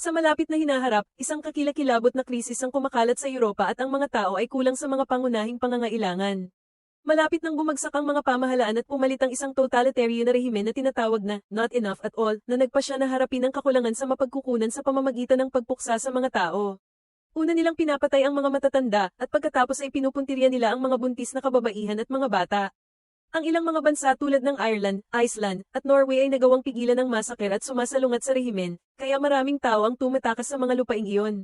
Sa malapit na hinaharap, isang kakilakilabot na krisis ang kumakalat sa Europa at ang mga tao ay kulang sa mga pangunahing pangangailangan. Malapit nang bumagsak ang mga pamahalaan at pumalit ang isang totalitarian na rehimen na tinatawag na not enough at all na nagpasya na harapin ang kakulangan sa mapagkukunan sa pamamagitan ng pagpuksa sa mga tao. Una nilang pinapatay ang mga matatanda at pagkatapos ay pinupuntirya nila ang mga buntis na kababaihan at mga bata. Ang ilang mga bansa tulad ng Ireland, Iceland, at Norway ay nagawang pigilan ng masaker at sumasalungat sa rehimen, kaya maraming tao ang tumatakas sa mga lupaing iyon.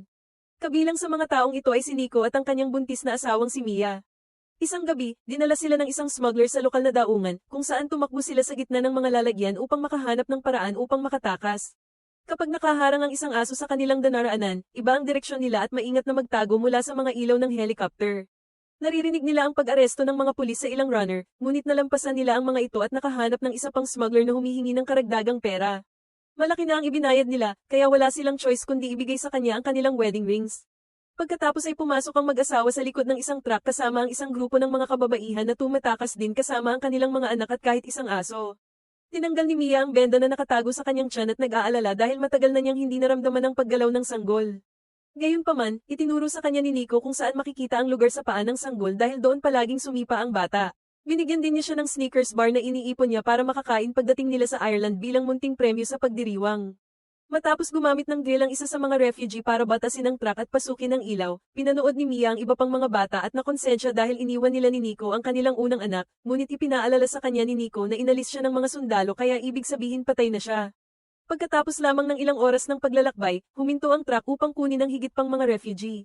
Kabilang sa mga taong ito ay si Nico at ang kanyang buntis na asawang si Mia. Isang gabi, dinala sila ng isang smuggler sa lokal na daungan, kung saan tumakbo sila sa gitna ng mga lalagyan upang makahanap ng paraan upang makatakas. Kapag nakaharang ang isang aso sa kanilang danaraanan, iba ang direksyon nila at maingat na magtago mula sa mga ilaw ng helicopter. Naririnig nila ang pag-aresto ng mga pulis sa ilang runner, ngunit nalampasan nila ang mga ito at nakahanap ng isa pang smuggler na humihingi ng karagdagang pera. Malaki na ang ibinayad nila, kaya wala silang choice kundi ibigay sa kanya ang kanilang wedding rings. Pagkatapos ay pumasok ang mag-asawa sa likod ng isang truck kasama ang isang grupo ng mga kababaihan na tumatakas din kasama ang kanilang mga anak at kahit isang aso. Tinanggal ni Mia ang benda na nakatago sa kanyang tiyan at nag-aalala dahil matagal na niyang hindi naramdaman ang paggalaw ng sanggol. Gayunpaman, itinuro sa kanya ni Nico kung saan makikita ang lugar sa paa ng sanggol dahil doon palaging sumipa ang bata. Binigyan din niya siya ng Snickers bar na iniipon niya para makakain pagdating nila sa Ireland bilang munting premyo sa pagdiriwang. Matapos gumamit ng drill ang isa sa mga refugee para batasin ang truck at pasukin ang ilaw, pinanood ni Mia ang iba pang mga bata at nakonsensya dahil iniwan nila ni Nico ang kanilang unang anak, ngunit ipinaalala sa kanya ni Nico na inalis siya ng mga sundalo kaya ibig sabihin patay na siya. Pagkatapos lamang ng ilang oras ng paglalakbay, huminto ang truck upang kunin ang higit pang mga refugee.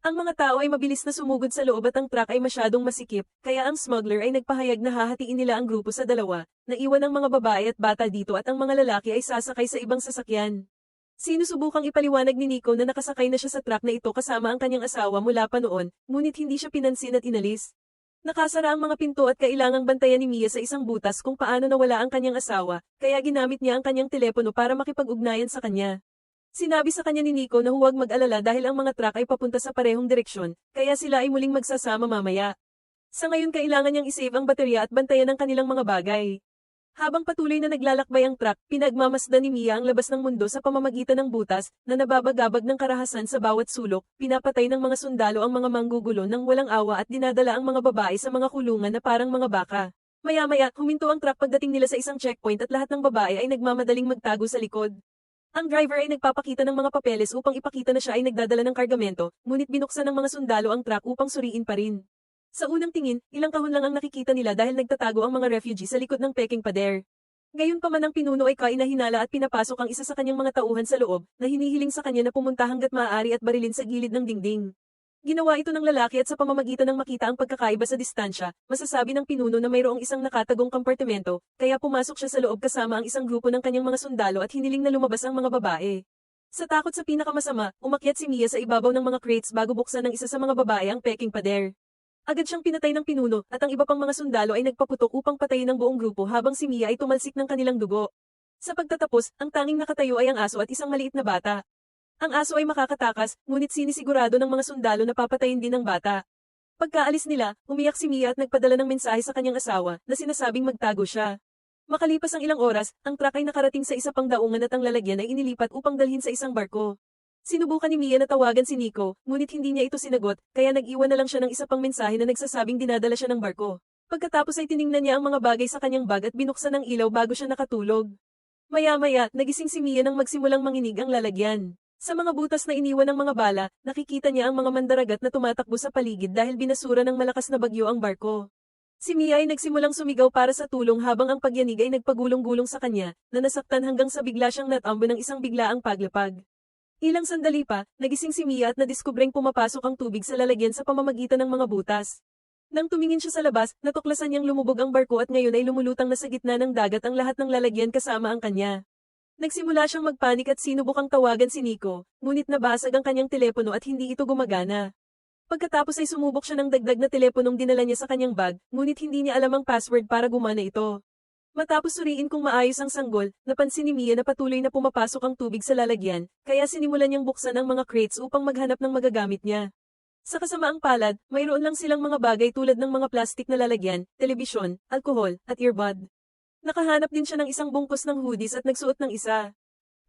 Ang mga tao ay mabilis na sumugod sa loob at ang truck ay masyadong masikip, kaya ang smuggler ay nagpahayag na hahatiin nila ang grupo sa dalawa, na iwan ang mga babae at bata dito at ang mga lalaki ay sasakay sa ibang sasakyan. Sinusubukang ipaliwanag ni Nico na nakasakay na siya sa truck na ito kasama ang kanyang asawa mula pa noon, ngunit hindi siya pinansin at inalis. Nakasara ang mga pinto at kailangang bantayan ni Mia sa isang butas kung paano nawala ang kanyang asawa, kaya ginamit niya ang kanyang telepono para makipag-ugnayan sa kanya. Sinabi sa kanya ni Nico na huwag mag-alala dahil ang mga truck ay papunta sa parehong direksyon, kaya sila ay muling magsasama mamaya. Sa ngayon kailangan niyang isave ang baterya at bantayan ang kanilang mga bagay. Habang patuloy na naglalakbay ang truck, pinagmamasdan ni Mia ang labas ng mundo sa pamamagitan ng butas, na nababagabag ng karahasan sa bawat sulok, pinapatay ng mga sundalo ang mga manggugulo ng walang awa at dinadala ang mga babae sa mga kulungan na parang mga baka. Maya-maya, huminto ang truck pagdating nila sa isang checkpoint at lahat ng babae ay nagmamadaling magtago sa likod. Ang driver ay nagpapakita ng mga papeles upang ipakita na siya ay nagdadala ng kargamento, ngunit binuksan ng mga sundalo ang truck upang suriin pa rin. Sa unang tingin, ilang kahon lang ang nakikita nila dahil nagtatago ang mga refugee sa likod ng peking pader. Gayunpaman ang pinuno ay kainahinala at pinapasok ang isa sa kanyang mga tauhan sa loob, na hinihiling sa kanya na pumunta hanggat maaari at barilin sa gilid ng dingding. Ginawa ito ng lalaki at sa pamamagitan ng makita ang pagkakaiba sa distansya, masasabi ng pinuno na mayroong isang nakatagong kompartimento, kaya pumasok siya sa loob kasama ang isang grupo ng kanyang mga sundalo at hiniling na lumabas ang mga babae. Sa takot sa pinakamasama, umakyat si Mia sa ibabaw ng mga crates bago buksan ng isa sa mga babae ang peking pader. Agad siyang pinatay ng pinuno at ang iba pang mga sundalo ay nagpaputok upang patayin ang buong grupo habang si Mia ay tumalsik ng kanilang dugo. Sa pagtatapos, ang tanging nakatayo ay ang aso at isang maliit na bata. Ang aso ay makakatakas, ngunit sinisigurado ng mga sundalo na papatayin din ang bata. Pagkaalis nila, umiyak si Mia at nagpadala ng mensahe sa kanyang asawa na sinasabing magtago siya. Makalipas ang ilang oras, ang truck ay nakarating sa isa pang daungan at ang lalagyan ay inilipat upang dalhin sa isang barko. Sinubukan ni Mia na tawagan si Nico, ngunit hindi niya ito sinagot, kaya nag-iwan na lang siya ng isa pang mensahe na nagsasabing dinadala siya ng barko. Pagkatapos ay tiningnan niya ang mga bagay sa kanyang bag at binuksan ng ilaw bago siya nakatulog. Maya-maya, nagising si Mia nang magsimulang manginig ang lalagyan. Sa mga butas na iniwan ng mga bala, nakikita niya ang mga mandaragat na tumatakbo sa paligid dahil binasura ng malakas na bagyo ang barko. Si Mia ay nagsimulang sumigaw para sa tulong habang ang pagyanig ay nagpagulong-gulong sa kanya, na nasaktan hanggang sa bigla siyang natambo ng isang biglaang paglapag. Ilang sandali pa, nagising si Mia at nadiskubreng pumapasok ang tubig sa lalagyan sa pamamagitan ng mga butas. Nang tumingin siya sa labas, natuklasan niyang lumubog ang barko at ngayon ay lumulutang na sa gitna ng dagat ang lahat ng lalagyan kasama ang kanya. Nagsimula siyang magpanik at sinubukang tawagan si Nico, ngunit nabasag ang kanyang telepono at hindi ito gumagana. Pagkatapos ay sumubok siya ng dagdag na teleponong dinala niya sa kanyang bag, ngunit hindi niya alam ang password para gumana ito. Matapos suriin kung maayos ang sanggol, napansin ni Mia na patuloy na pumapasok ang tubig sa lalagyan, kaya sinimulan niyang buksan ang mga crates upang maghanap ng magagamit niya. Sa kasamaang palad, mayroon lang silang mga bagay tulad ng mga plastik na lalagyan, telebisyon, alkohol, at earbud. Nakahanap din siya ng isang bungkus ng hoodies at nagsuot ng isa.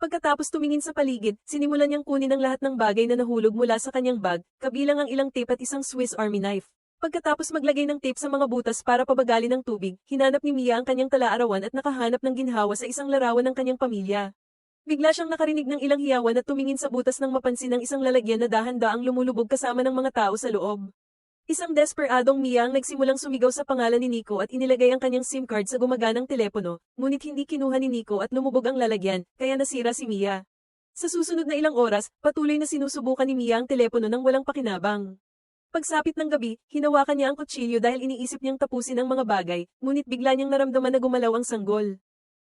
Pagkatapos tumingin sa paligid, sinimulan niyang kunin ang lahat ng bagay na nahulog mula sa kanyang bag, kabilang ang ilang tape at isang Swiss Army knife. Pagkatapos maglagay ng tape sa mga butas para pabagalin ang tubig, hinanap ni Mia ang kanyang talaarawan at nakahanap ng ginhawa sa isang larawan ng kanyang pamilya. Bigla siyang nakarinig ng ilang hiyawan at tumingin sa butas nang mapansin ang isang lalagyan na dahan-daang lumulubog kasama ng mga tao sa loob. Isang desperadong Mia ang nagsimulang sumigaw sa pangalan ni Nico at inilagay ang kanyang SIM card sa gumaganang telepono, ngunit hindi kinuha ni Nico at lumubog ang lalagyan, kaya nasira si Mia. Sa susunod na ilang oras, patuloy na sinusubukan ni Mia ang telepono nang walang pakinabang. Pagsapit ng gabi, hinawakan niya ang kutsilyo dahil iniisip niyang tapusin ang mga bagay, ngunit bigla niyang naramdaman na gumalaw ang sanggol.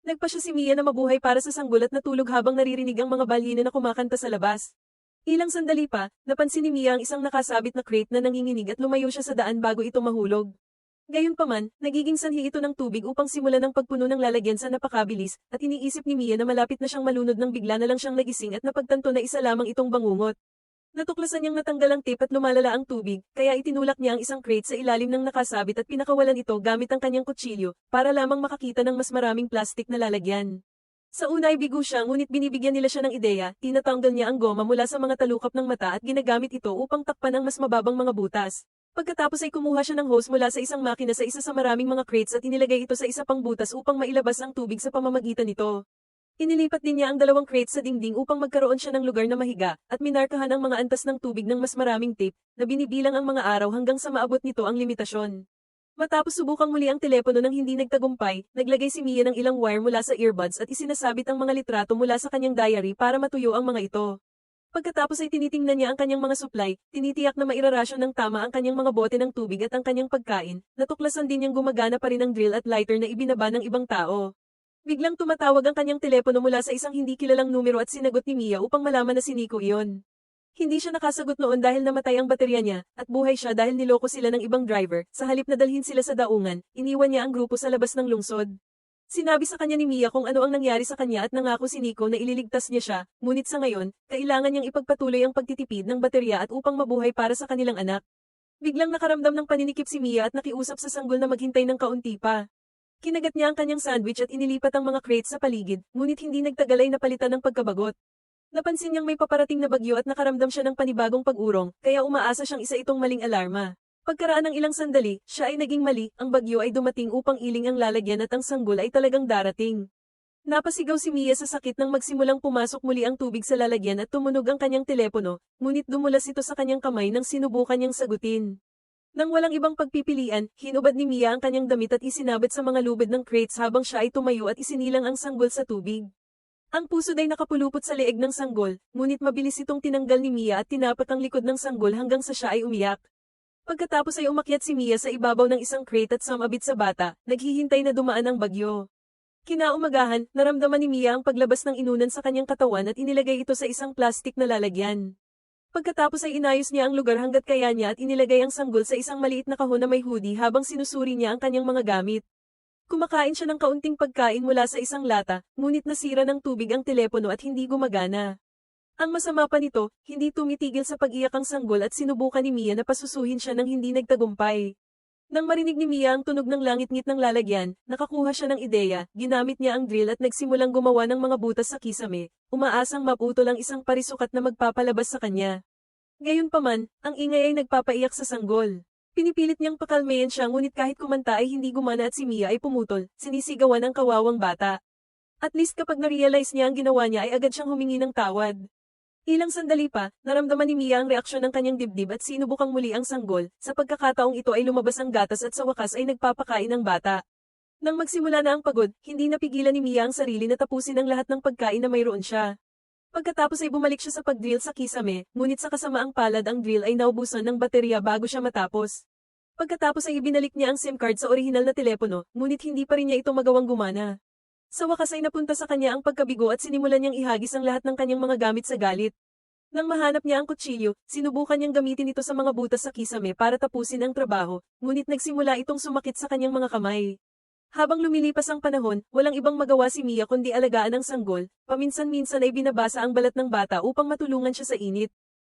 Nagpa siya si Mia na mabuhay para sa sanggol at natulog habang naririnig ang mga balyena na kumakanta sa labas. Ilang sandali pa, napansin ni Mia ang isang nakasabit na crate na nanginginig at lumayo siya sa daan bago ito mahulog. Gayunpaman, nagiging sanhi ito ng tubig upang simulan ang pagpuno ng lalagyan sa napakabilis, at iniisip ni Mia na malapit na siyang malunod nang bigla na lang siyang nagising at napagtanto na isa lamang itong bangungot. Natuklasan niyang natanggal ang tape at lumalala ang tubig, kaya itinulak niya ang isang crate sa ilalim ng nakasabit at pinakawalan ito gamit ang kanyang kutsilyo, para lamang makakita ng mas maraming plastik na lalagyan. Sa una ay bigo siya ngunit binibigyan nila siya ng ideya, tinatanggal niya ang goma mula sa mga talukap ng mata at ginagamit ito upang takpan ang mas mababang mga butas. Pagkatapos ay kumuha siya ng hose mula sa isang makina sa isa sa maraming mga crates at inilagay ito sa isa pang butas upang mailabas ang tubig sa pamamagitan nito. Inilipat din niya ang dalawang crates sa dingding upang magkaroon siya ng lugar na mahiga, at minarkahan ang mga antas ng tubig ng mas maraming tape, na binibilang ang mga araw hanggang sa maabot nito ang limitasyon. Matapos subukang muli ang telepono nang hindi nagtagumpay, naglagay si Mia ng ilang wire mula sa earbuds at isinasabit ang mga litrato mula sa kanyang diary para matuyo ang mga ito. Pagkatapos ay tinitingnan niya ang kanyang mga supply, tinitiyak na mairarasyon ng tama ang kanyang mga bote ng tubig at ang kanyang pagkain, natuklasan din niyang gumagana pa rin ang drill at lighter na ibinaba ng ibang tao. Biglang tumatawag ang kanyang telepono mula sa isang hindi kilalang numero at sinagot ni Mia upang malaman na si Nico iyon. Hindi siya nakasagot noon dahil namatay ang baterya niya, at buhay siya dahil niloko sila ng ibang driver. Sa halip na dalhin sila sa daungan, iniwan niya ang grupo sa labas ng lungsod. Sinabi sa kanya ni Mia kung ano ang nangyari sa kanya at nangako si Nico na ililigtas niya siya, ngunit sa ngayon, kailangan niyang ipagpatuloy ang pagtitipid ng baterya at upang mabuhay para sa kanilang anak. Biglang nakaramdam ng paninikip si Mia at nakiusap sa sanggol na maghintay ng kaunti pa. Kinagat niya ang kanyang sandwich at inilipat ang mga crates sa paligid, ngunit hindi nagtagal ay napalitan ng pagkabagot. Napansin niyang may paparating na bagyo at nakaramdam siya ng panibagong pag-urong, kaya umaasa siyang isa itong maling alarma. Pagkaraan ng ilang sandali, siya ay naging mali, ang bagyo ay dumating upang iling ang lalagyan at ang sanggol ay talagang darating. Napasigaw si Mia sa sakit nang magsimulang pumasok muli ang tubig sa lalagyan at tumunog ang kanyang telepono, ngunit dumulas ito sa kanyang kamay nang sinubukan niyang sagutin. Nang walang ibang pagpipilian, hinubad ni Mia ang kanyang damit at isinabit sa mga lubid ng crates habang siya ay tumayo at isinilang ang sanggol sa tubig. Ang pusod ay nakapulupot sa leeg ng sanggol, ngunit mabilis itong tinanggal ni Mia at tinapat ang likod ng sanggol hanggang sa siya ay umiyak. Pagkatapos ay umakyat si Mia sa ibabaw ng isang crate at sumabit sa bata, naghihintay na dumaan ang bagyo. Kinaumagahan, naramdaman ni Mia ang paglabas ng inunan sa kanyang katawan at inilagay ito sa isang plastik na lalagyan. Pagkatapos ay inayos niya ang lugar hanggat kaya niya at inilagay ang sanggol sa isang maliit na kahon na may hoodie habang sinusuri niya ang kanyang mga gamit. Kumakain siya ng kaunting pagkain mula sa isang lata, ngunit nasira ng tubig ang telepono at hindi gumagana. Ang masama pa nito, hindi tumitigil sa pag-iyak ang sanggol at sinubukan ni Mia na pasusuhin siya nang hindi nagtagumpay. Nang marinig ni Mia ang tunog ng langit-ngit ng lalagyan, nakakuha siya ng ideya, ginamit niya ang drill at nagsimulang gumawa ng mga butas sa kisame, umaasang maputol ang isang parisukat na magpapalabas sa kanya. Gayunpaman, ang ingay ay nagpapaiyak sa sanggol. Pinipilit niyang pakalmayan siya ngunit kahit kumanta ay hindi gumana at si Mia ay pumutol, sinisigawan ang kawawang bata. At least kapag na-realize niya ang ginawa niya ay agad siyang humingi ng tawad. Ilang sandali pa, naramdaman ni Mia ang reaksyon ng kanyang dibdib at sinubukang muli ang sanggol, sa pagkakataong ito ay lumabas ang gatas at sa wakas ay nagpapakain ng bata. Nang magsimula na ang pagod, hindi napigilan ni Mia ang sarili na tapusin ang lahat ng pagkain na mayroon siya. Pagkatapos ay bumalik siya sa pag-drill sa kisame, ngunit sa kasamaang palad ang drill ay naubusan ng baterya bago siya matapos. Pagkatapos ay ibinalik niya ang SIM card sa orihinal na telepono, ngunit hindi pa rin niya ito magawang gumana. Sa wakas ay napunta sa kanya ang pagkabigo at sinimulan niyang ihagis ang lahat ng kanyang mga gamit sa galit. Nang mahanap niya ang kutsilyo, sinubukan niyang gamitin ito sa mga butas sa kisame para tapusin ang trabaho, ngunit nagsimula itong sumakit sa kanyang mga kamay. Habang lumilipas ang panahon, walang ibang magawa si Mia kundi alagaan ang sanggol, paminsan-minsan ay binabasa ang balat ng bata upang matulungan siya sa init.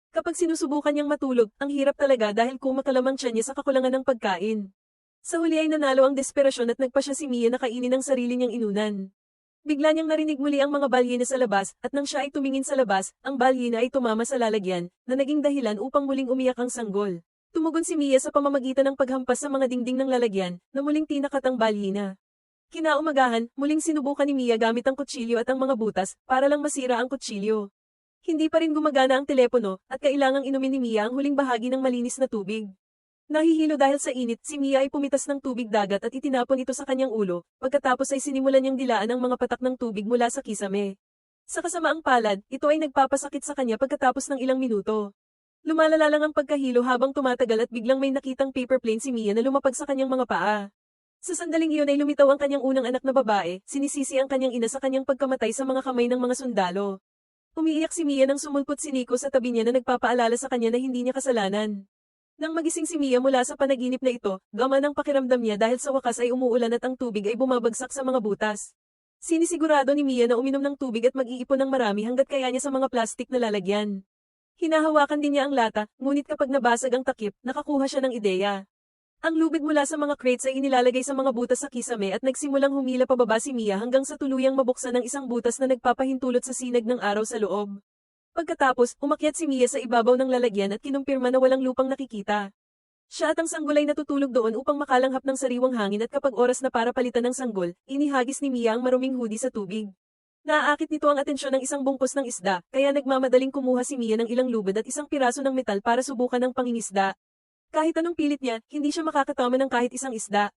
Kapag sinusubukan niyang matulog, ang hirap talaga dahil kumakalamang siya niya sa kakulangan ng pagkain. Sa huli ay nanalo ang desperasyon at nagpa siya si Mia na kainin ang sarili niyang inunan. Bigla niyang narinig muli ang mga balyena sa labas, at nang siya ay tumingin sa labas, ang balyena ay tumama sa lalagyan, na naging dahilan upang muling umiyak ang sanggol. Tumugon si Mia sa pamamagitan ng paghampas sa mga dingding ng lalagyan, na muling tinakat ang balyena. Kinaumagahan, muling sinubukan ni Mia gamit ang kutsilyo at ang mga butas, para lang masira ang kutsilyo. Hindi pa rin gumagana ang telepono, at kailangang inumin ni Mia ang huling bahagi ng malinis na tubig. Nahihilo dahil sa init, si Mia ay pumitas ng tubig dagat at itinapon ito sa kanyang ulo, pagkatapos ay sinimulan niyang dilaan ang mga patak ng tubig mula sa kisame. Sa kasamaang palad, ito ay nagpapasakit sa kanya pagkatapos ng ilang minuto. Lumalala lang ang pagkahilo habang tumatagal at biglang may nakitang paper plane si Mia na lumapag sa kanyang mga paa. Sa sandaling iyon ay lumitaw ang kanyang unang anak na babae, sinisisi ang kanyang ina sa kanyang pagkamatay sa mga kamay ng mga sundalo. Umiiyak si Mia nang sumulpot si Nico sa tabi niya na nagpapaalala sa kanya na hindi niya kasalanan. Nang magising si Mia mula sa panaginip na ito, gama ng pakiramdam niya dahil sa wakas ay umuulan at ang tubig ay bumabagsak sa mga butas. Sinisigurado ni Mia na uminom ng tubig at mag-iipon ng marami hanggat kaya niya sa mga plastik na lalagyan. Hinahawakan din niya ang lata, ngunit kapag nabasag ang takip, nakakuha siya ng ideya. Ang lubid mula sa mga crates ay inilalagay sa mga butas sa kisame at nagsimulang humila pababa si Mia hanggang sa tuluyang mabuksan ang isang butas na nagpapahintulot sa sinag ng araw sa loob. Pagkatapos, umakyat si Mia sa ibabaw ng lalagyan at kinumpirma na walang lupang nakikita. Siya at ang sanggol ay natutulog doon upang makalanghap ng sariwang hangin at kapag oras na para palitan ng sanggol, inihagis ni Mia ang maruming hoodie sa tubig. Naaakit nito ang atensyon ng isang bungkus ng isda, kaya nagmamadaling kumuha si Mia ng ilang lubid at isang piraso ng metal para subukan ang pangingisda. Kahit anong pilit niya, hindi siya makakatama ng kahit isang isda.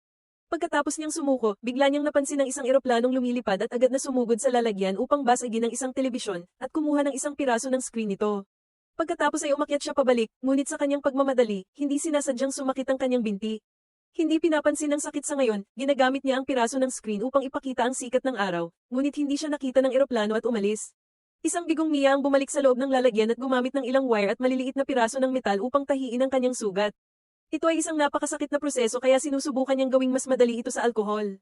Pagkatapos niyang sumuko, bigla niyang napansin ang isang eroplanong lumilipad at agad na sumugod sa lalagyan upang basagin ang isang telebisyon at kumuha ng isang piraso ng screen nito. Pagkatapos ay umakyat siya pabalik, ngunit sa kanyang pagmamadali, hindi sinasadyang sumakit ang kanyang binti. Hindi pinapansin ng sakit sa ngayon, ginagamit niya ang piraso ng screen upang ipakita ang sikat ng araw, ngunit hindi siya nakita ng eroplano at umalis. Isang bigong Mia ang bumalik sa loob ng lalagyan at gumamit ng ilang wire at maliliit na piraso ng metal upang tahiin ang kanyang sugat. Ito ay isang napakasakit na proseso kaya sinusubukan niyang gawing mas madali ito sa alkohol.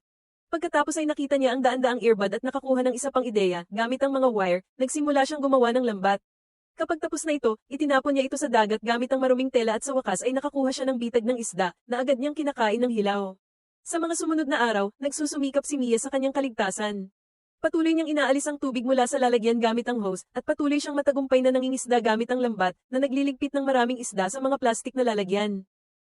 Pagkatapos ay nakita niya ang daan-daang earbud at nakakuha ng isa pang ideya, gamit ang mga wire, nagsimula siyang gumawa ng lambat. Kapag tapos na ito, itinapon niya ito sa dagat gamit ang maruming tela at sa wakas ay nakakuha siya ng bitag ng isda, na agad niyang kinakain ng hilaw. Sa mga sumunod na araw, nagsusumikap si Mia sa kanyang kaligtasan. Patuloy niyang inaalis ang tubig mula sa lalagyan gamit ang hose, at patuloy siyang matagumpay na nangingisda gamit ang lambat, na nagliligpit ng maraming isda sa mga plastik na lalagyan.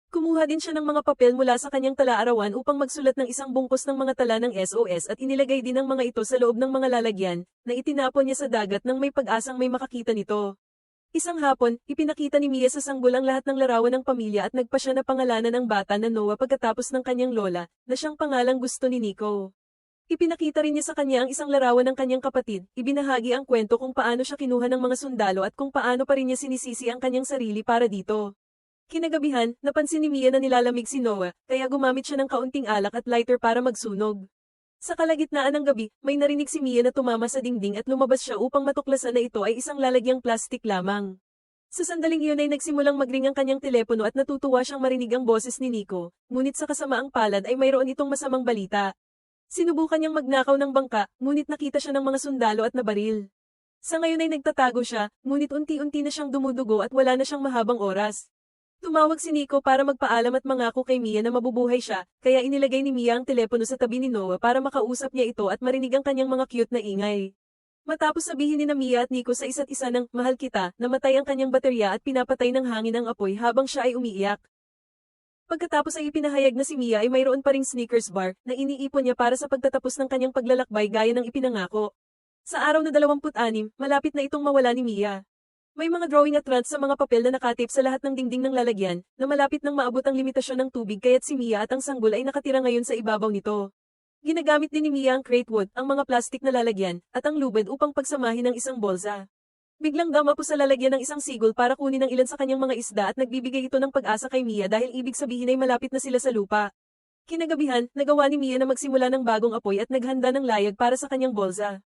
Kumuha din siya ng mga papel mula sa kanyang tala-arawan upang magsulat ng isang bungkus ng mga tala ng SOS at inilagay din ang mga ito sa loob ng mga lalagyan, na itinapon niya sa dagat nang may pag-asang may makakita nito. Isang hapon, ipinakita ni Mia sa sanggol ang lahat ng larawan ng pamilya at nagpa siya na pangalanan ang bata na Noah pagkatapos ng kanyang lola, na siyang pangalang gusto ni Nico. Ipinakita rin niya sa kanya ang isang larawan ng kanyang kapatid, ibinahagi ang kwento kung paano siya kinuha ng mga sundalo at kung paano pa rin niya sinisisi ang kanyang sarili para dito. Kinagabihan, napansin ni Mia na nilalamig si Noah, kaya gumamit siya ng kaunting alak at lighter para magsunog. Sa kalagitnaan ng gabi, may narinig si Mia na tumama sa dingding at lumabas siya upang matuklasan na ito ay isang lalagyang plastik lamang. Sa sandaling iyon ay nagsimulang magring ang kanyang telepono at natutuwa siyang marinig ang boses ni Nico, ngunit sa kasamaang palad ay mayroon itong masamang balita. Sinubukan niyang magnakaw ng bangka, ngunit nakita siya ng mga sundalo at nabaril. Sa ngayon ay nagtatago siya, ngunit unti-unti na siyang dumudugo at wala na siyang mahabang oras. Tumawag si Nico para magpaalam at mangako kay Mia na mabubuhay siya, kaya inilagay ni Mia ang telepono sa tabi ni Noah para makausap niya ito at marinig ang kanyang mga cute na ingay. Matapos sabihin ni Mia at Nico sa isa't isa ng mahal kita, namatay ang kanyang baterya at pinapatay ng hangin ang apoy habang siya ay umiiyak. Pagkatapos ay ipinahayag na si Mia ay mayroon pa ring Snickers bar na iniipon niya para sa pagtatapos ng kanyang paglalakbay gaya ng ipinangako. Sa araw na 26, malapit na itong mawala ni Mia. May mga drawing at rants sa mga papel na nakatip sa lahat ng dingding ng lalagyan, na malapit nang maabot ang limitasyon ng tubig kaya't si Mia at ang sanggol ay nakatira ngayon sa ibabaw nito. Ginagamit din ni Mia ang crate wood, ang mga plastik na lalagyan, at ang lubid upang pagsamahin ng isang bolsa. Biglang gamapo sa lalagyan ng isang sigol para kunin ang ilan sa kanyang mga isda at nagbibigay ito ng pag-asa kay Mia dahil ibig sabihin ay malapit na sila sa lupa. Kinagabihan, nagawa ni Mia na magsimula ng bagong apoy at naghanda ng layag para sa kanyang bolsa.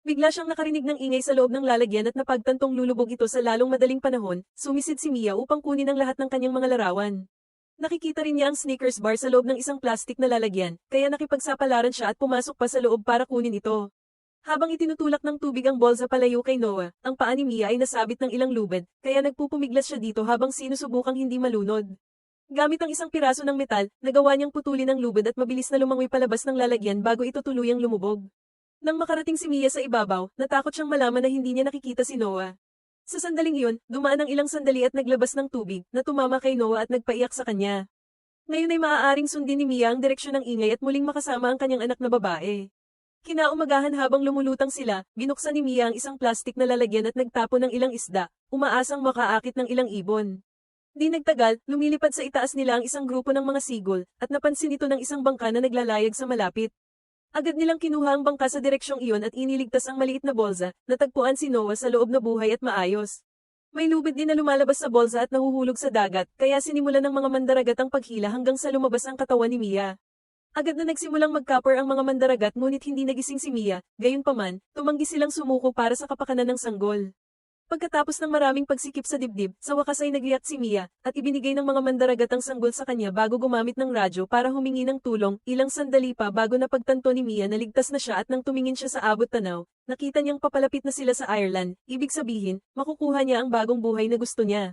Bigla siyang nakarinig ng ingay sa loob ng lalagyan at napagtantong lulubog ito sa lalong madaling panahon, sumisid si Mia upang kunin ang lahat ng kanyang mga larawan. Nakikita rin niya ang Snickers bar sa loob ng isang plastik na lalagyan, kaya nakipagsapalaran siya at pumasok pa sa loob para kunin ito. Habang itinutulak ng tubig ang bolsa palayo kay Noah, ang paa ni Mia ay nasabit ng ilang lubid, kaya nagpupumiglas siya dito habang sinusubukang hindi malunod. Gamit ang isang piraso ng metal, nagawa niyang putulin ang lubid at mabilis na lumangoy palabas ng lalagyan bago ito tuluyang lumubog. Nang makarating si Mia sa ibabaw, natakot siyang malaman na hindi niya nakikita si Noah. Sa sandaling iyon, dumaan ang ilang sandali at naglabas ng tubig, na tumama kay Noah at nagpaiyak sa kanya. Ngayon ay maaaring sundin ni Mia ang direksyon ng ingay at muling makasama ang kanyang anak na babae. Kinaumagahan habang lumulutang sila, binuksan ni Mia ang isang plastik na lalagyan at nagtapon ng ilang isda, umaasang makaakit ng ilang ibon. Di nagtagal, lumilipad sa itaas nila ang isang grupo ng mga sigol, at napansin ito ng isang bangka na naglalayag sa malapit. Agad nilang kinuha ang bangka sa direksyong iyon at iniligtas ang maliit na bolsa, natagpuan si Noah sa loob na buhay at maayos. May lubid din na lumalabas sa bolsa at nahuhulog sa dagat, kaya sinimulan ng mga mandaragat ang paghila hanggang sa lumabas ang katawan ni Mia. Agad na nagsimulang magkapor ang mga mandaragat ngunit hindi nagising si Mia, gayunpaman, tumanggi silang sumuko para sa kapakanan ng sanggol. Pagkatapos ng maraming pagsikip sa dibdib, sa wakas ay nagiyak si Mia, at ibinigay ng mga mandaragat ang sanggol sa kanya bago gumamit ng radyo para humingi ng tulong. Ilang sandali pa bago napagtanto ni Mia na ligtas na siya at nang tumingin siya sa abot tanaw, nakita niyang papalapit na sila sa Ireland, ibig sabihin, makukuha niya ang bagong buhay na gusto niya.